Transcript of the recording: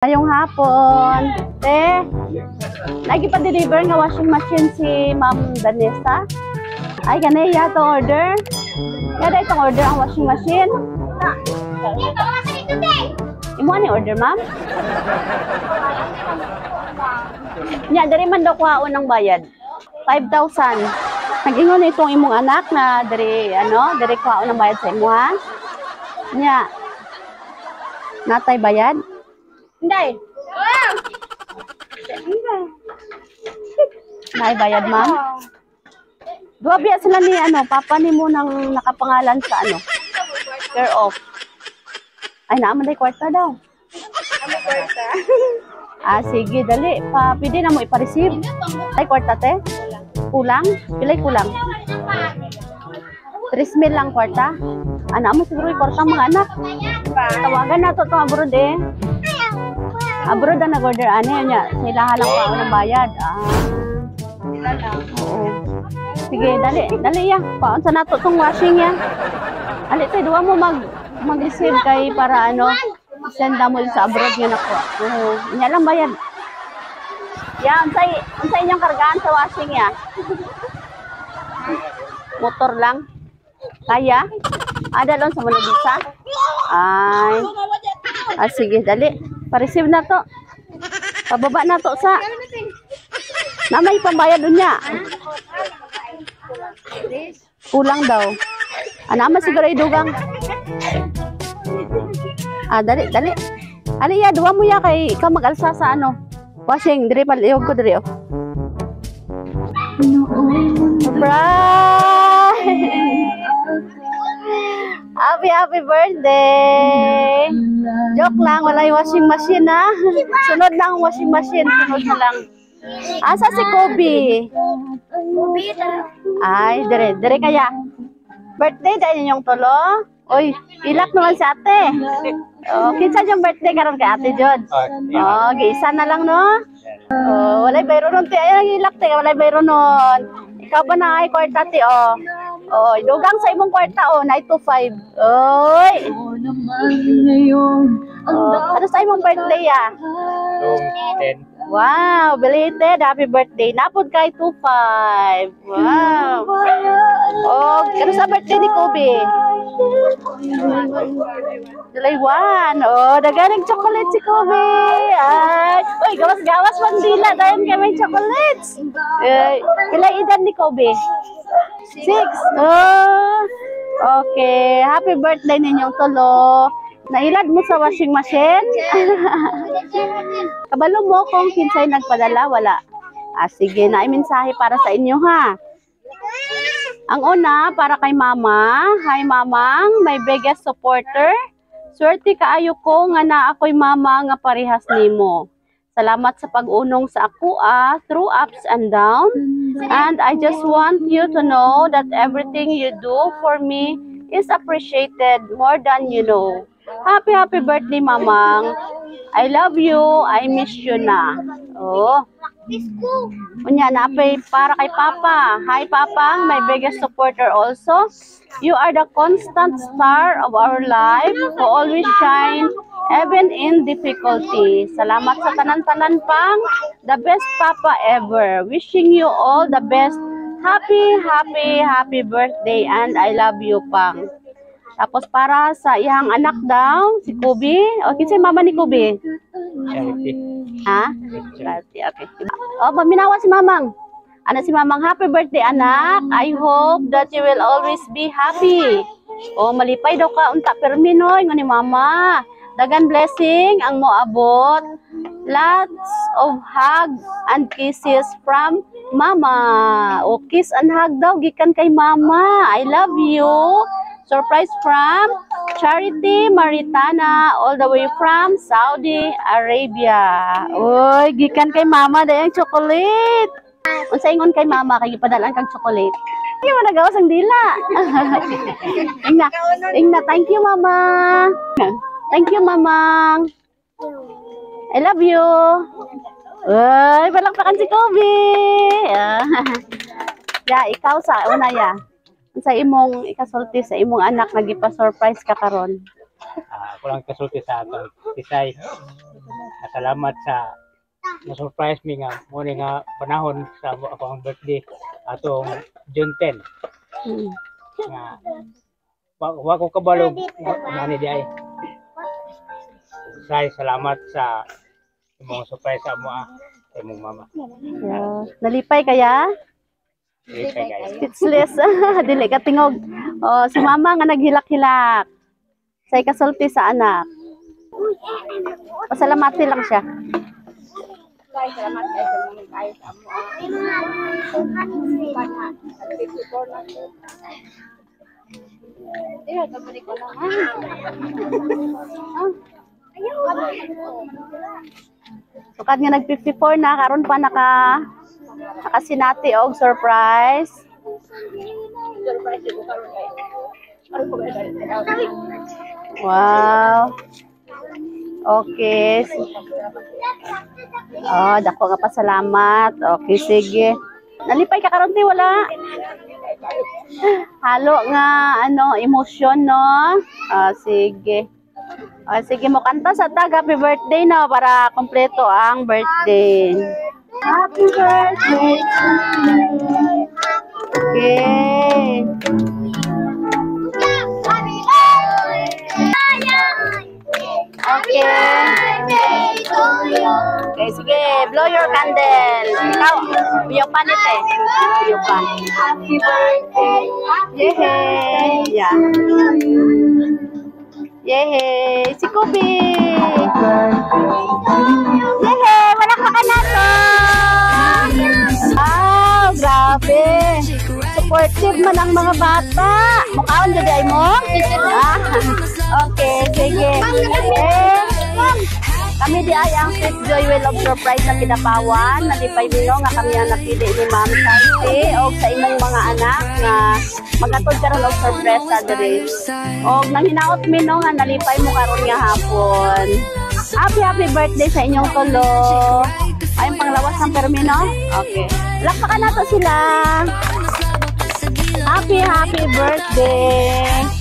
Ngayong hapon, lagi pa deliver nga washing machine si Ma'am Danessa. Ay, ganay ya itong order. Yada itong order ang washing machine. Imo ni order, ma'am? Nya, dari man daw kuhaon ng bayad. 5,000. Nag-ingon itong imong anak na dari kuhaon ng bayad sa imuha. Nya, natay bayad? Hindi. Naibayad, ma'am? Dua biya sila ni papa ni mo nang nakapangalan sa care of. Ay, naaman day kwarta daw. Kwarta? Sige, dali. Pwede na mo ipa-receive. Ay, kwarta, te? Kulang? Pilay kulang? 3,000 lang kwarta? Mo siguro yung kwarta mga anak. Tawagan na ito itong abroad Abroad na nag-order niya. Sila lang pa ng bayad. Sila lang. Oo. Sige, dali ya. Paon sa nato itong washing ya. Ali tayo, duwa mo mag-receive kay para send mo sa abroad yun ako. Oo. Inya lang bayad. Ya, unsay inyong kargaan sa washing ya? Motor lang. Kaya? Dalon sa manubisa? Ay. Sige, dali. Pa-receive na to. Pababa na to sa. Namay pambayad dun niya. Kulang daw. Naman siguro idugang. Dali. Ali ya, duwa mo ya kay ikaw mag-alsa sa washing. Diri paliyog ko diri. Surprise! Happy birthday! Joke lang, wala yung washing machine Sunod lang ang washing machine, sunod na lang. Asa si Kobe? Ay, dire kaya. Birthday dahil ninyong tulo? Uy, ilak naman si ate. Kinsa yung birthday karon kay ate Jod? Giisa na lang no? Walay bayro nun. Ay, ilak te, walay bayro nun. Ikaw ba na ay kwarta te, idugang sa imong kwarta, 9 to 5. Oy! Ano sa imong birthday, 10. Wow, belated. Happy birthday. Napod kay 2-5. Wow. Ano sa birthday ni Kobe? July 1. Nagaling chocolate si Kobe. Uy, gawas-gawas pang dila. Dahil kami chocolates. Ilang edad ni Kobe? 6. Okay. Happy birthday ninyong tulo. Nailad mo sa washing machine? Kabalo mo kung kinsay nagpadala, wala. Sige, na mensahe para sa inyo ha. Ang una, para kay mama. Hi mamang, my biggest supporter. Swerte kaayo ko nga na ako'y mama nga parehas nimo. Salamat sa pag-unong sa ako through ups and downs. And I just want you to know that everything you do for me is appreciated more than you know. Happy birthday, mamang. I love you. I miss you na. Unya, napay para kay Papa. Hi, Papa, my biggest supporter also. You are the constant star of our life who always shine even in difficulty. Salamat sa tanan-tanan pang. The best Papa ever. Wishing you all the best. Happy birthday and I love you pang. Tapos para sa iyang anak daw, si Kobe. Kinsay mama ni Kobe? Charity. Charity, okay. Paminawa si mamang. Si mamang, happy birthday anak. I hope that you will always be happy. Malipay daw ka unta permino ni mama. Dagan blessing ang moabot. Lots of hug and kisses from mama. Kiss and hug daw gikan kay mama. I love you. Surprise from Charity Maritana all the way from Saudi Arabia. Gikan kay mama dayang chocolate. Unsa ingon kay mama kay gipadalan kang chocolate. Hindi mo nagawas ang dila. Ingna, thank you mama. Thank you mamang. I love you. Palakpakan si Kobe. Ikaw sa una sa imong ikasulti sa imong anak nagipa-surprise ka karon. Ako lang kasulti sa aton. Kisay. Salamat sa na-surprise mi nga muna nga panahon sa akong birthday atong June 10 Hmm. nga wa ko kabalo nani di ay. Salamat sa imong surprise sa mo sa imong mama. Yeah. Nalipay kaya? Okay, guys. Speechless. Dili ka tingog. Oh, si mama nga naghilak-hilak. Say kasulti sa anak. Pasalamati lang siya. Salamat kayo sa mga kayo sa amo. Sukad nga nag-54 na, karon pa nakasinati og surprise. Surprise ko karon guys. Ano ko ba Wow. Okay. Oh, dako nga pasalamat. Okay, sige. Nalipay ka karon ti wala. Halo nga emosyon no. Ah, sige. Ah, sige mo kanta sa tag happy birthday na para kompleto ang birthday. Happy birthday to you. Okay. Okay. Okay, sige. Blow your candle. Ikaw, yung panit eh. Yung pan. Happy birthday. Yehey! Yeah. Yehey! Si Kubi! Yehey! Wala ka ka na to! Wow! Grabe! Supportive man ang mga bata! Mukhaon dyan ay mo? Ah, okay, sige. Kami di ay ang Sweet Joy Will of Surprise na pinapawan. Nalipay mino nga kami ang napili ni Ma'am Santi o sa imong mga anak nga magatod karon og surprise sa diri. Og nang hinaot mino nga nalipay mo karon nga hapon. Happy birthday sa inyong tulo. Ayong panglawas ng permino. Okay. Lakpakan nato sila. Happy birthday.